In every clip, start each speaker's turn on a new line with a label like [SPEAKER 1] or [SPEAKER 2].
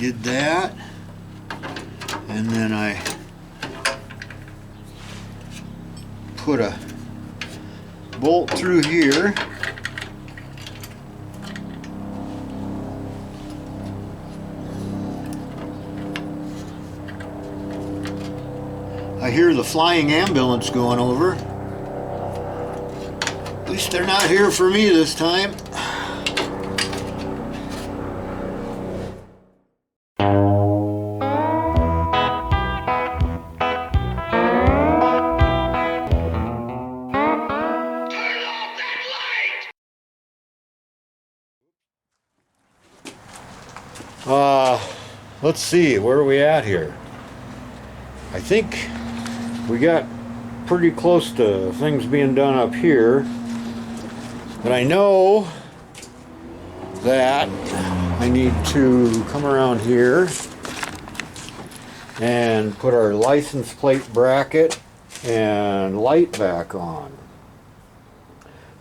[SPEAKER 1] did that, and then I put a bolt through here. I hear the flying ambulance going over. At least they're not here for me this time. Let's see, where are we at here? I think we got pretty close to things being done up here, but I know that I need to come around here and put our license plate bracket and light back on.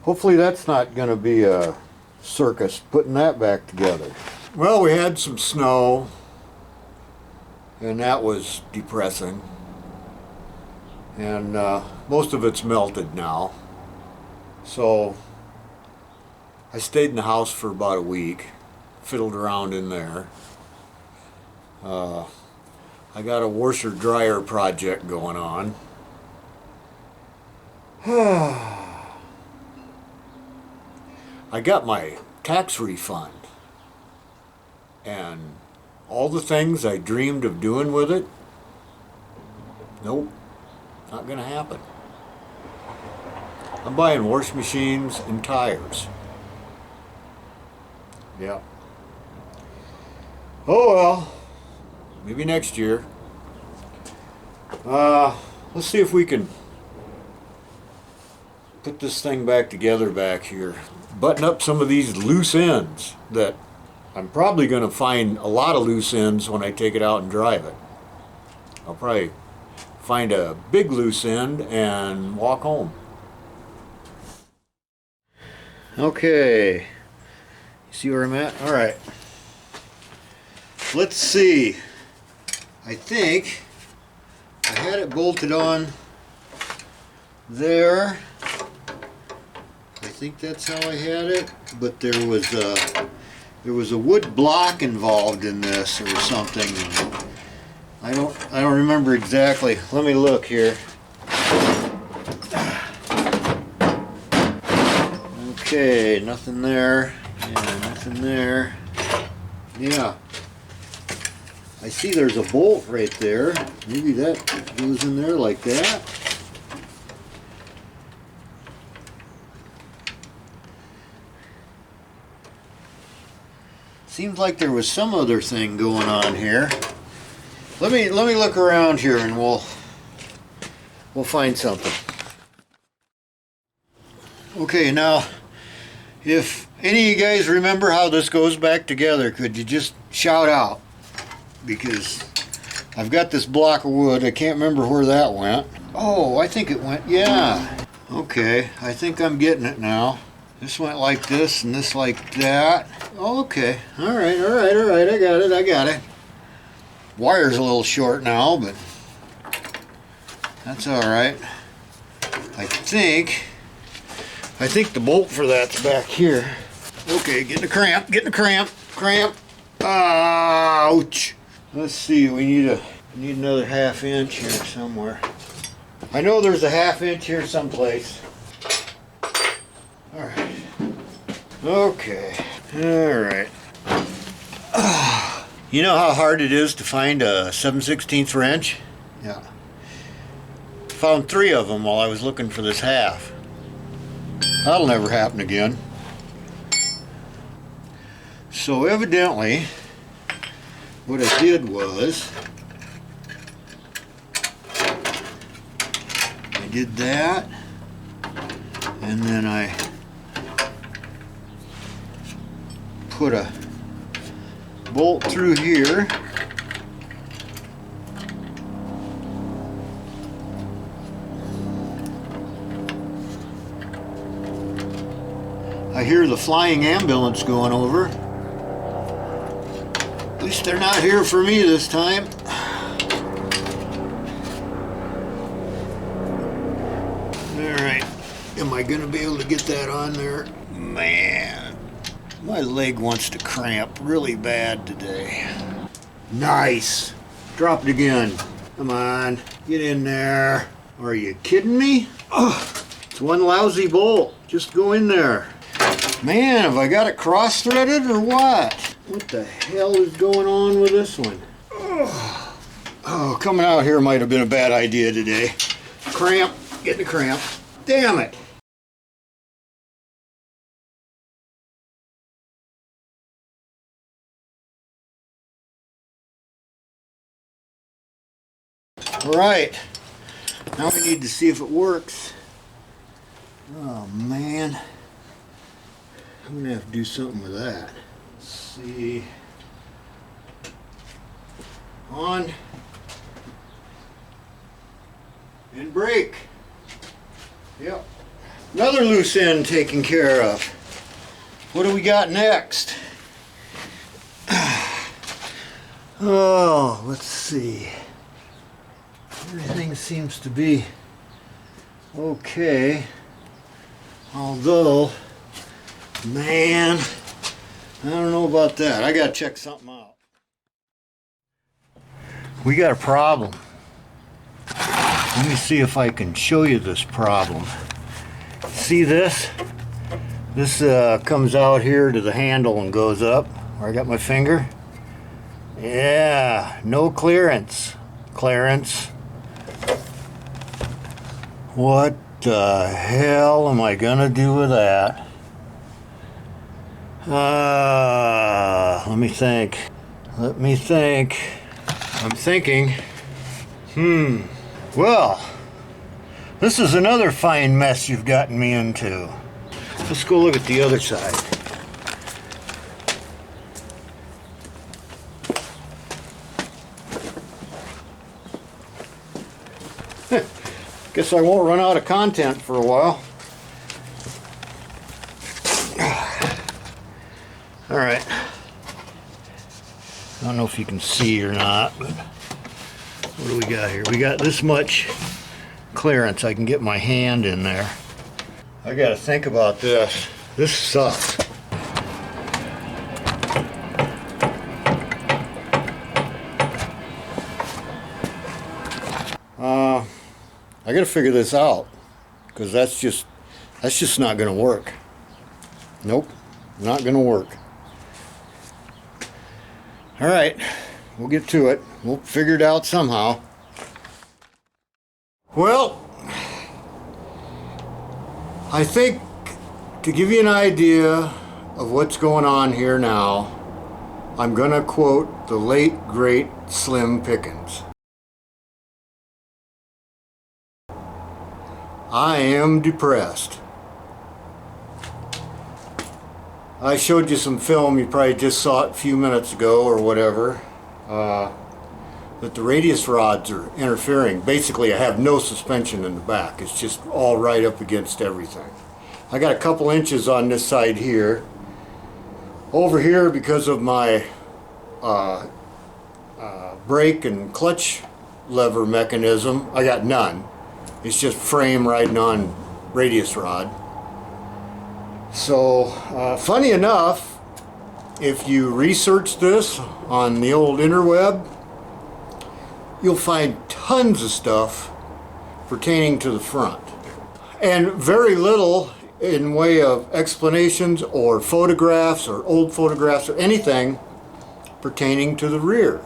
[SPEAKER 1] Hopefully that's not going to be a circus putting that back together. Well, we had some snow, and that was depressing. And most of it's melted now. So I stayed in the house for about a week, fiddled around in there. I got a washer dryer project going on. I got my tax refund, and all the things I dreamed of doing with it, nope, not gonna happen. I'm buying wash machines and tires. Yeah. Oh well, maybe next year. Let's see if we can put this thing back together back here. Button up some of these loose ends that I'm probably going to find a lot of loose ends when I take it out and drive it. I'll probably find a big loose end and walk home. Okay. See where I'm at? All right. Let's see. I think I had it bolted on there. I think that's how I had it, but there was a wood block involved in this or something. I don't remember exactly. Let me look here. Okay, nothing there. Yeah, nothing there. Yeah. I see there's a bolt right there. Maybe that goes in there like that. Seems like there was some other thing going on here. Let me look around here and we'll find something. Okay, now if any of you guys remember how this goes back together, could you just shout out? Because I've got this block of wood. I can't remember where that went. Oh, I think it went, yeah. Okay, I think I'm getting it now. This went like this and this like that. Okay, all right, I got it. Wire's a little short now, but that's all right. I think the bolt for that's back here. Okay, getting a cramp. Ouch. Let's see, we need another 1/2 inch here somewhere. I know there's a 1/2 inch here someplace. All right. Okay. All right. You know how hard it is to find a 7/16 wrench? Yeah. Found 3 of them while I was looking for this 1/2. That'll never happen again. So evidently, what I did was, I did that, and then I put a bolt through here. I hear the flying ambulance going over. At least they're not here for me this time. Alright, am I gonna be able to get that on there? Man, my leg wants to cramp really bad today. Nice! Drop it again. Come on, get in there. Are you kidding me? Oh, it's one lousy bolt. Just go in there. Man, have I got it cross-threaded or what? What the hell is going on with this one? Oh, coming out here might have been a bad idea today. Cramp, getting a cramp. Damn it. All right, now we need to see if it works. Oh man, I'm gonna have to do something with that. Let's see. On and brake. Yep. Another loose end taken care of. What do we got next? Oh, let's see. Everything seems to be okay. Although, man, I don't know about that. I gotta check something out. We got a problem. Let me see if I can show you this problem. See this? This comes out here to the handle and goes up where I got my finger. Yeah, no clearance. Clarence. What the hell am I gonna do with that? Let me think. I'm thinking. Well, this is another fine mess you've gotten me into. Let's go look at the other side. Guess I won't run out of content for a while. All right. I don't know if you can see or not, but what do we got here? We got this much clearance. I can get my hand in there. I got to think about this. This sucks. I got to figure this out, because that's just not going to work. Nope, not going to work. All right, we'll get to it. We'll figure it out somehow. Well, I think to give you an idea of what's going on here now, I'm going to quote the late, great Slim Pickens. I am depressed. I showed you some film, you probably just saw it a few minutes ago or whatever, that the radius rods are interfering. Basically, I have no suspension in the back. It's just all right up against everything. I got a couple inches on this side here. Over here, because of my brake and clutch lever mechanism, I got none. It's just frame riding on radius rod. So, funny enough, if you research this on the old interweb, you'll find tons of stuff pertaining to the front. And very little in way of explanations or photographs or old photographs or anything pertaining to the rear.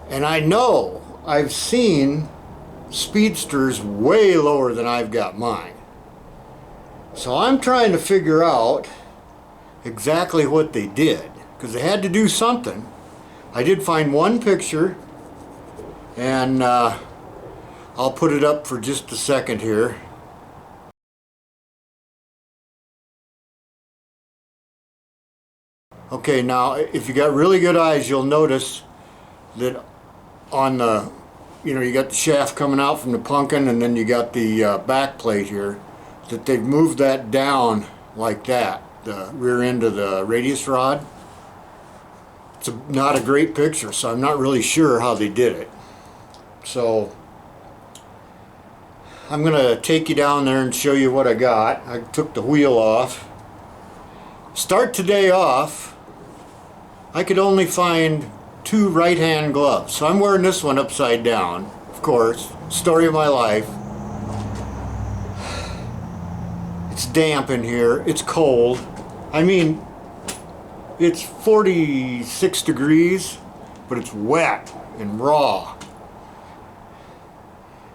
[SPEAKER 1] And I know I've seen speedsters way lower than I've got mine. So I'm trying to figure out exactly what they did, because they had to do something. I did find one picture, and I'll put it up for just a second here. Okay, now if you got really good eyes, you'll notice that on the, you got the shaft coming out from the pumpkin, and then you got the back plate here, that they've moved that down like that, the rear end of the radius rod. not a great picture, so I'm not really sure how they did it. So I'm gonna take you down there and show you what I got. I took the wheel off. Start today off, I could only find 2 right-hand gloves. So I'm wearing this one upside down, of course. Story of my life. It's damp in here. It's cold. I mean, it's 46 degrees, but it's wet and raw.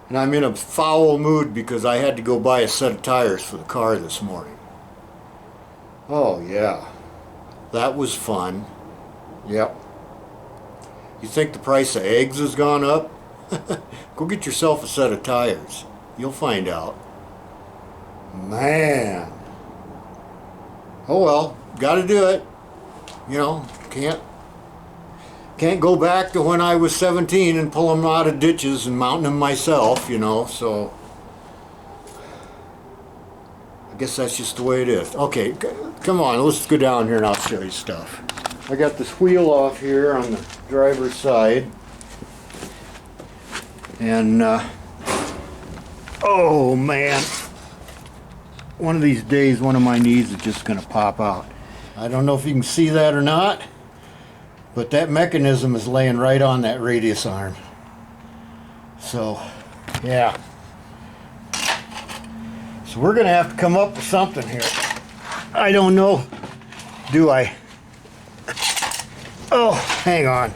[SPEAKER 1] And I'm in a foul mood because I had to go buy a set of tires for the car this morning. Oh yeah, that was fun. Yep. You think the price of eggs has gone up? Go get yourself a set of tires. You'll find out. Man. Oh well, gotta do it. You know, can't go back to when I was 17 and pull them out of ditches and mountain them myself, you know, so I guess that's just the way it is. Okay, come on, let's go down here and I'll show you stuff. I got this wheel off here on the driver's side, and oh man, one of these days one of my knees is just gonna pop out. I don't know if you can see that or not, but that mechanism is laying right on that radius arm. So yeah, so we're gonna have to come up with something here. I don't know, do I? Oh, hang on.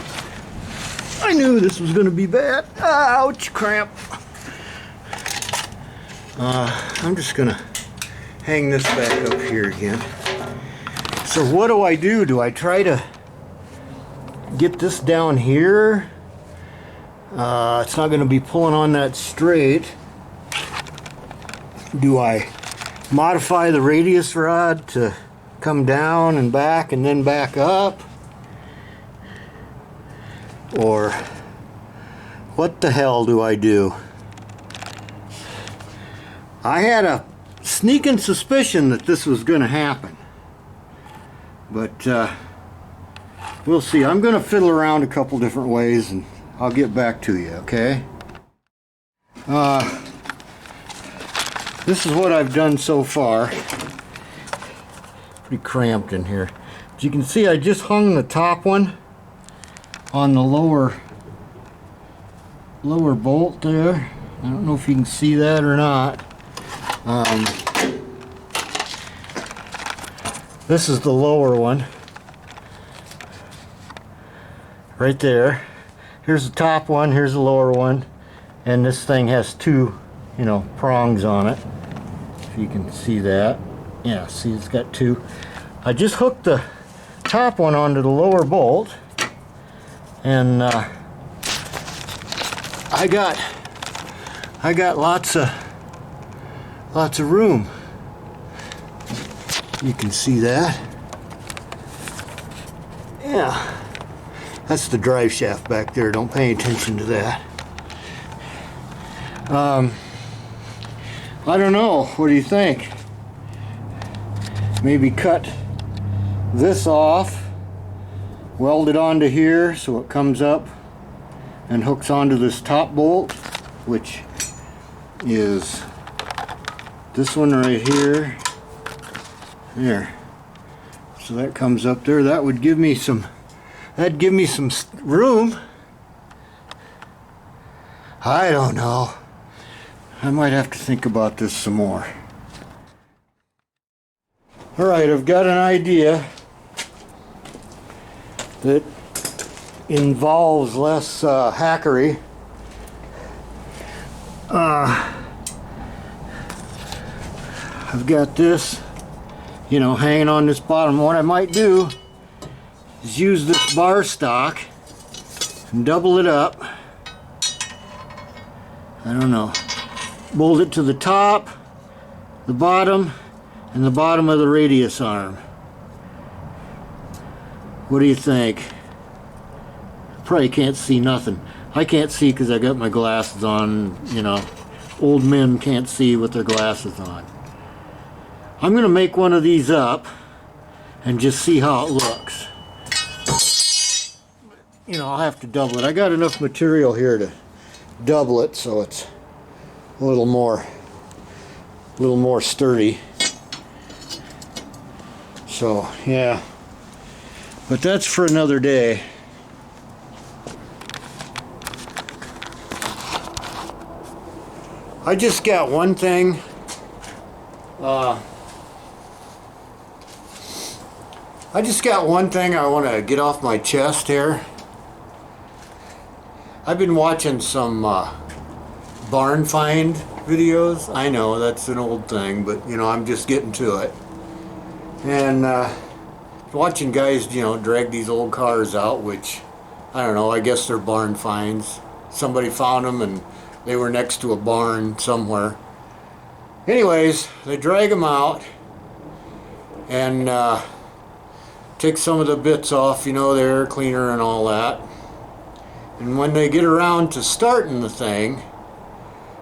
[SPEAKER 1] I knew this was gonna be bad. Ouch, cramp. I'm just gonna hang this back up here again. So what do? Do I try to get this down here? It's not gonna be pulling on that straight. Do I modify the radius rod to come down and back and then back up? Or what the hell do I do? I had a sneaking suspicion that this was going to happen, but we'll see. I'm going to fiddle around a couple different ways and I'll get back to you, okay? This is what I've done so far. Pretty cramped in here. As you can see, I just hung the top one on the lower bolt there. I don't know if you can see that or not. This is the lower one right there. Here's the top one, here's the lower one, and this thing has 2, you know, prongs on it, if you can see that. Yeah, see, it's got 2. I just hooked the top one onto the lower bolt, and I got lots of room. You can see that. Yeah, that's the drive shaft back there. Don't pay attention to that. I don't know. What do you think? Maybe cut this off, weld it onto here so it comes up and hooks onto this top bolt, which is this one right here. There. So that comes up there. That would give me some, that'd give me some room. I don't know. I might have to think about this some more. Alright, I've got an idea that involves less hackery. I've got this, you know, hanging on this bottom. What I might do is use this bar stock and double it up. I don't know. Bolt it to the top, the bottom, and the bottom of the radius arm. What do you think? Probably can't see nothing. I can't see because I got my glasses on. You know, old men can't see with their glasses on. I'm going to make one of these up and just see how it looks. you know, I'll have to double it. I got enough material here to double it so it's a little more sturdy. So yeah, but that's for another day. I just got one thing. I just got one thing I want to get off my chest here. I've been watching some barn find videos. I know that's an old thing, but you know, I'm just getting to it. And watching guys, you know, drag these old cars out, which I don't know, I guess they're barn finds. Somebody found them and they were next to a barn somewhere. Anyways, they drag them out and take some of the bits off, you know, the air cleaner and all that. And when they get around to starting the thing,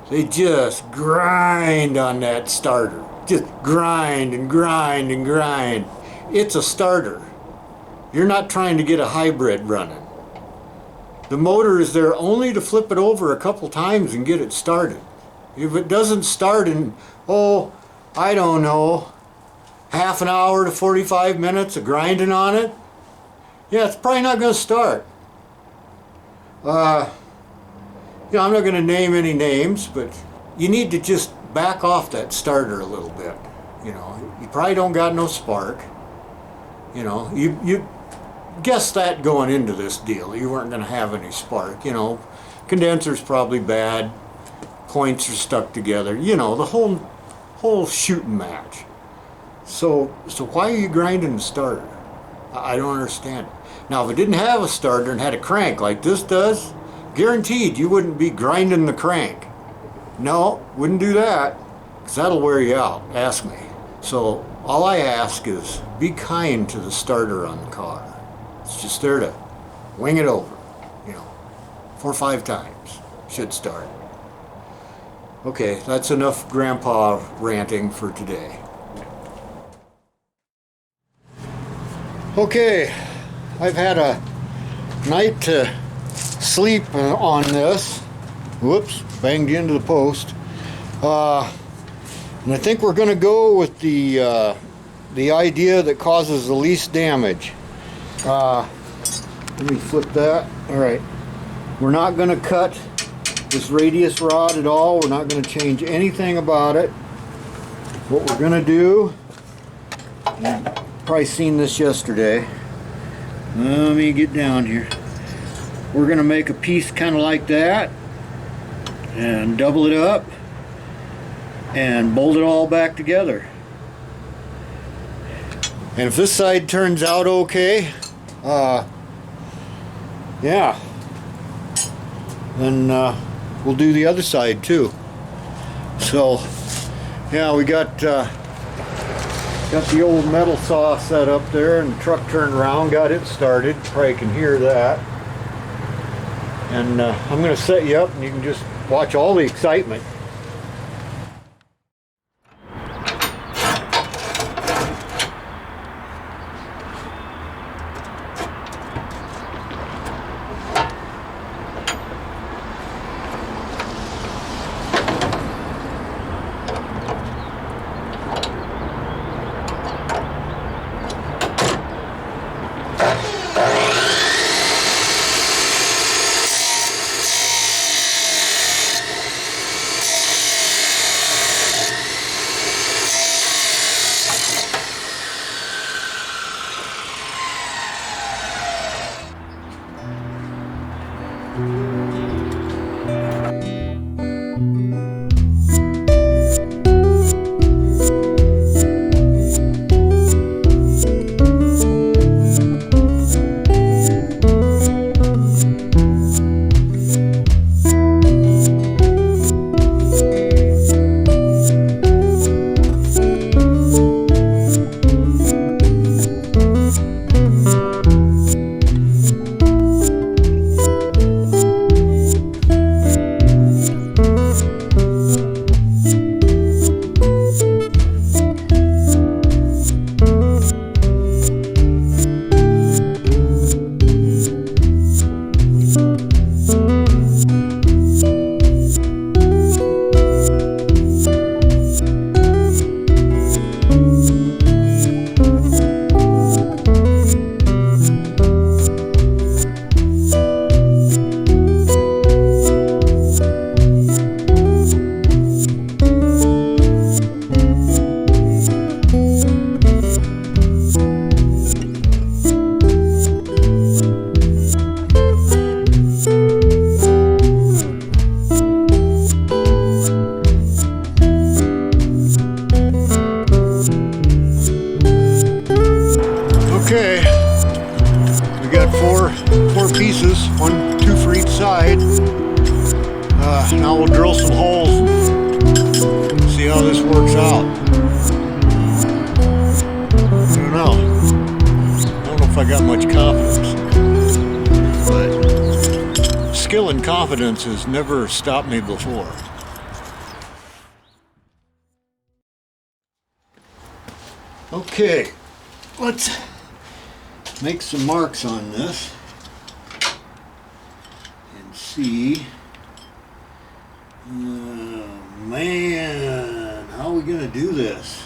[SPEAKER 1] they just grind on that starter. Just grind and grind and grind. It's a starter. You're not trying to get a hybrid running. The motor is there only to flip it over a couple times and get it started. If it doesn't start in, oh, I don't know, half an hour to 45 minutes of grinding on it, yeah, it's probably not going to start. You know, I'm not going to name any names, but you need to just back off that starter a little bit. You know, you probably don't got no spark. You know, you guess that going into this deal. You weren't going to have any spark. You know, condenser's probably bad. Points are stuck together. You know, the whole shooting match. So why are you grinding the starter? I don't understand it. Now, if it didn't have a starter and had a crank like this does, guaranteed you wouldn't be grinding the crank. No, wouldn't do that, because that'll wear you out. Ask me. So all I ask is be kind to the starter on the car. It's just there to wing it over, you know, 4 or 5 times. Should start. Okay, that's enough grandpa ranting for today. Okay, I've had a night to sleep on this. Whoops, banged into the post. And I think we're going to go with the idea that causes the least damage. Let me flip that. All right. We're not going to cut this radius rod at all. We're not going to change anything about it. What we're going to do, you've probably seen this yesterday. Let me get down here. We're going to make a piece kind of like that and double it up and bolt it all back together. And if this side turns out okay, yeah, then we'll do the other side too. So yeah, we got the old metal saw set up there, and the truck turned around, got it started. Probably can hear that. And I'm going to set you up and you can just watch all the excitement. Okay, we got four pieces, two for each side. Now we'll drill some holes and see how this works out. I don't know if I got much confidence, but skill and confidence has never stopped me before. Okay, let's make some marks on this and see. Man, how are we gonna do this?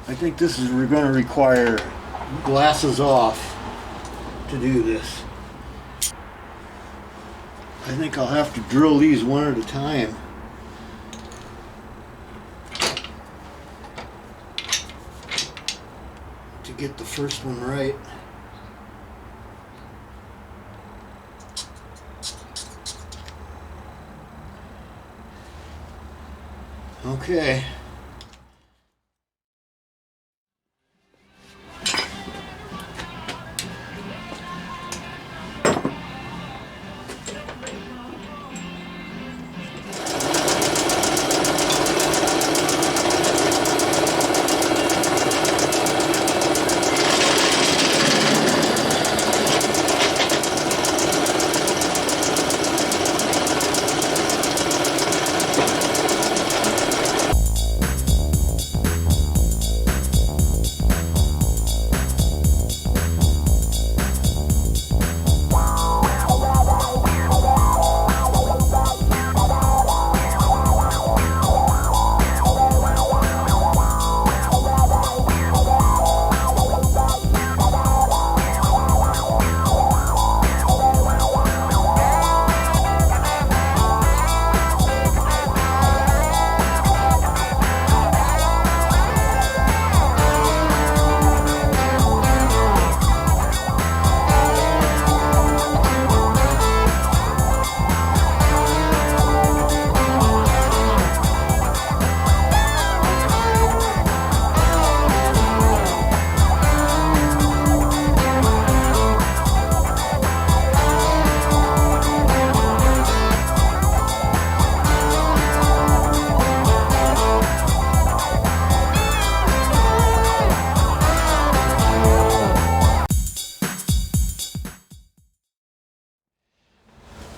[SPEAKER 1] I think we're going to require glasses off to do this. I think I'll have to drill these one at a time. To get the first one right. Okay.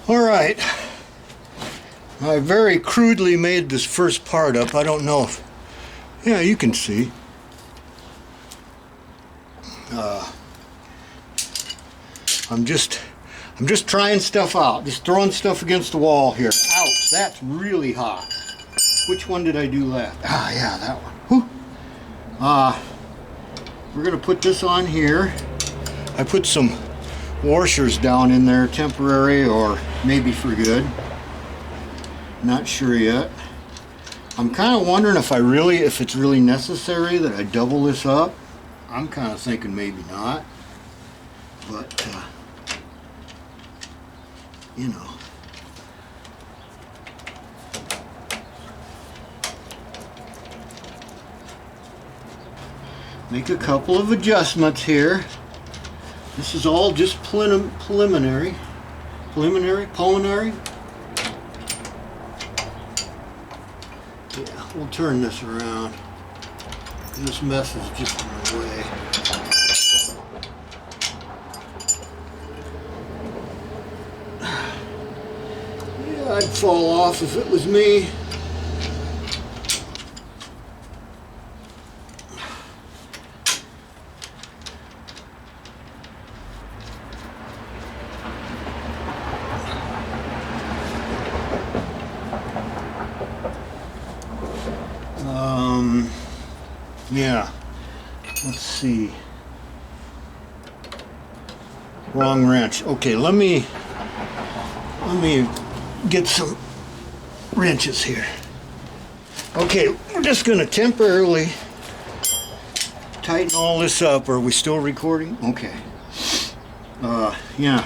[SPEAKER 1] All right, I very crudely made this first part up. I don't know if, yeah, you can see. I'm just trying stuff out, just throwing stuff against the wall here. Ouch, that's really hot. Which one did I do last? Ah, yeah, that one. Whew. We're gonna put this on here. I put some washers down in there, temporary or maybe for good. Not sure yet. I'm kind of wondering if it's really necessary that I double this up. I'm kind of thinking maybe not, but you know. Make a couple of adjustments here. This is all just preliminary. Yeah, we'll turn this around. This mess is just in the way. Yeah, I'd fall off if it was me. Yeah, let's see. Wrong wrench. Okay, let me get some wrenches here. Okay, we're just gonna temporarily tighten all this up. Are we still recording? Okay. Yeah.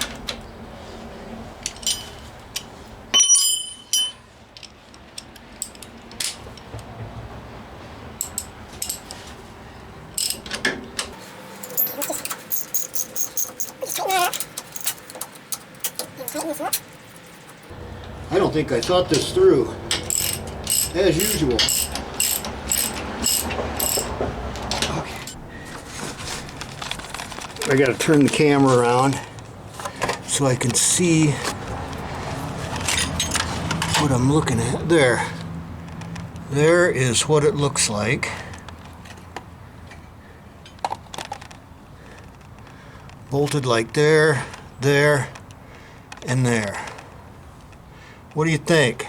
[SPEAKER 1] I don't think I thought this through, as usual. Okay. I gotta turn the camera around so I can see what I'm looking at. There is what it looks like. Bolted like there, there, and there. What do you think?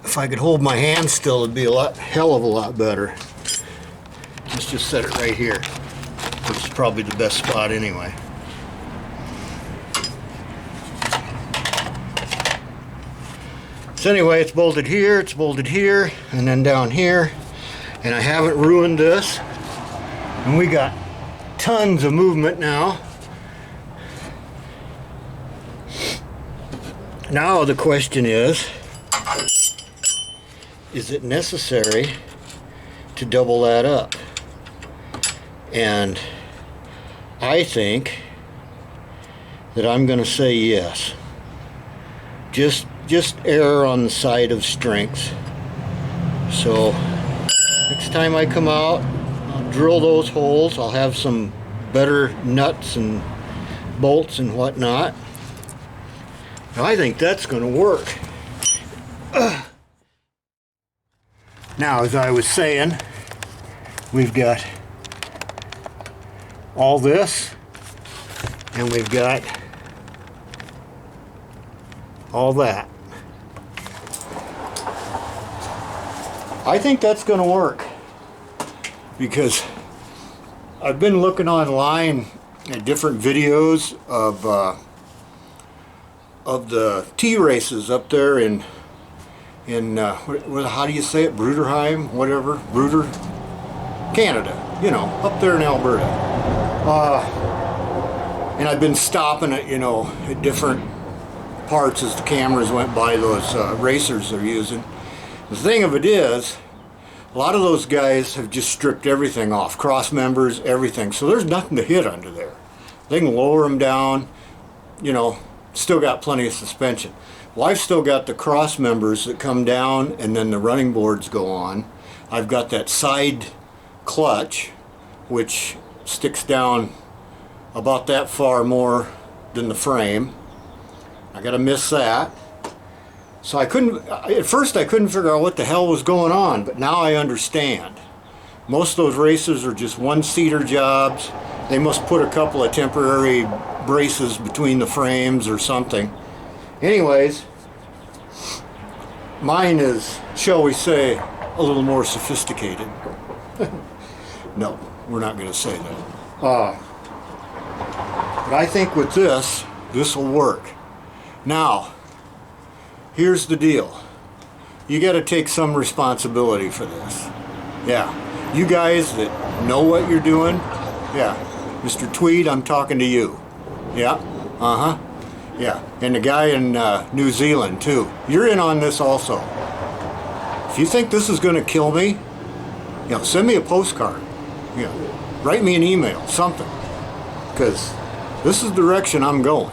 [SPEAKER 1] If I could hold my hand still, it'd be a hell of a lot better. Let's just set it right here, which is probably the best spot anyway. So anyway, it's bolted here, and then down here. And I haven't ruined this. And we got tons of movement now. Now the question is it necessary to double that up? And I think that I'm going to say yes. Just err on the side of strength. So next time I come out, I'll drill those holes. I'll have some better nuts and bolts and whatnot. I think that's going to work. Now, as I was saying, we've got all this, and we've got all that. I think that's going to work, because I've been looking online at different videos of the T races up there in how do you say it, Bruderheim, whatever, Bruder, Canada, you know, up there in Alberta. And I've been stopping at, you know, at different parts as the cameras went by those racers they're using. The thing of it is, a lot of those guys have just stripped everything off, cross members, everything, so there's nothing to hit under there. They can lower them down, you know, still got plenty of suspension. Well, I've still got the cross members that come down and then the running boards go on. I've got that side clutch, which sticks down about that far more than the frame. I gotta miss that. So at first I couldn't figure out what the hell was going on, but now I understand. Most of those racers are just one-seater jobs. They must put a couple of temporary braces between the frames or something. Anyways, mine is, shall we say, a little more sophisticated. No, we're not going to say that. But I think with this will work. Now, here's the deal. You got to take some responsibility for this. Yeah, you guys that know what you're doing, yeah, Mr. Tweed, I'm talking to you. Yeah, yeah, and the guy in New Zealand too. You're in on this also. If you think this is going to kill me, you know, send me a postcard. You know, write me an email, something, because this is the direction I'm going.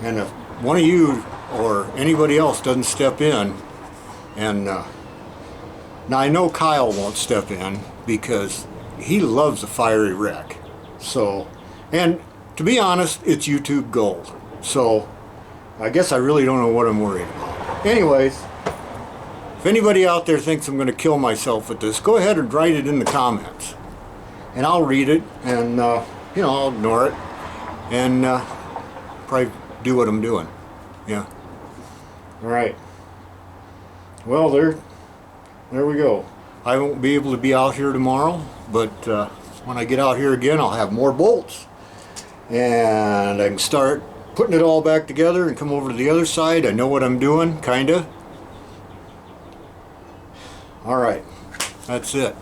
[SPEAKER 1] And if one of you or anybody else doesn't step in, and now I know Kyle won't step in because he loves a fiery wreck. So, and to be honest, it's YouTube gold. So I guess I really don't know what I'm worried about. Anyways, if anybody out there thinks I'm going to kill myself with this, go ahead and write it in the comments. And I'll read it, and you know, I'll ignore it, and probably do what I'm doing. Yeah. All right. Well, there we go. I won't be able to be out here tomorrow, but when I get out here again, I'll have more bolts, and I can start putting it all back together and come over to the other side. I know what I'm doing, kinda. All right, that's it.